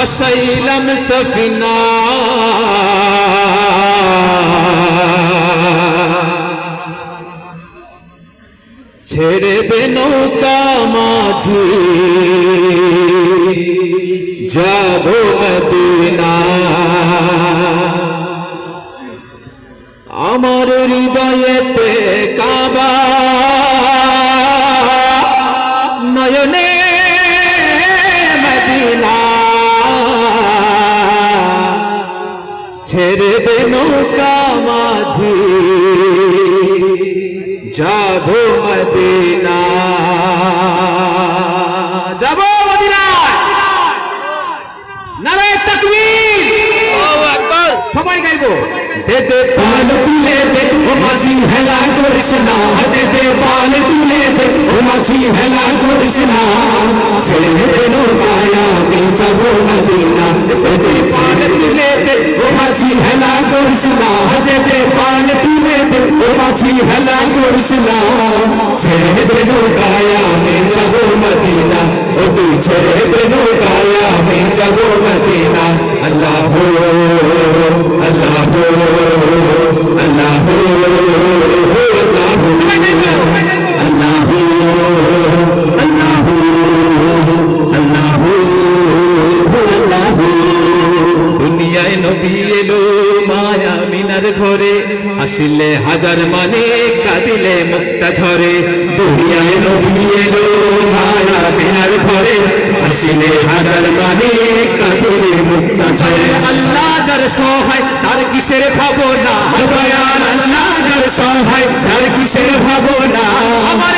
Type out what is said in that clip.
ভাসাইলাম সফিনা ছেড়ে দে নৌকা মাঝি যাব মদিনা আমার হৃদয়েতে কাবা নয়নে মদিনা ছেড়ে দে নৌকা মাঝি যাব মদিনা যাব মদিনা নারে তাকবীর আল্লাহু আকবার সবাই গাইবো দে দে পাল তুলে দে ও মাঝি হেলা করিস না দে দে পাল তুলে দে ও মাঝি হেলা করিস না ছেড়ে দে নৌকায় আমি যাব মদিনা দে দে পাল তুলে দে ও মাঝি হেলা করিস না দে দে পাল তুলে দে ও মাঝি হেলা করিস না ছেড়ে দে নৌকায় আমি যাব মদিনা ও তুই ছেড়ে দে নৌকায় আমি যাব মদিনা আল্লাহ আল্লাহ আল্লাহ দুনিয়ায় নবী এলো মায়া মিনার ঘরে হাসিলে হাজার মানে কাঁদিলে মুক্তা ঝরে দুনিয়ায় নবী এলো মায়া মিনার ঘরে হাসিলে হাজার মানে কাঁদিলে মুক্তা ঝরে আল্লাহ যার সহায় তার কিসের ভাবনা আল্লাহ যার সহায় তার কিসের ভাবনা আমার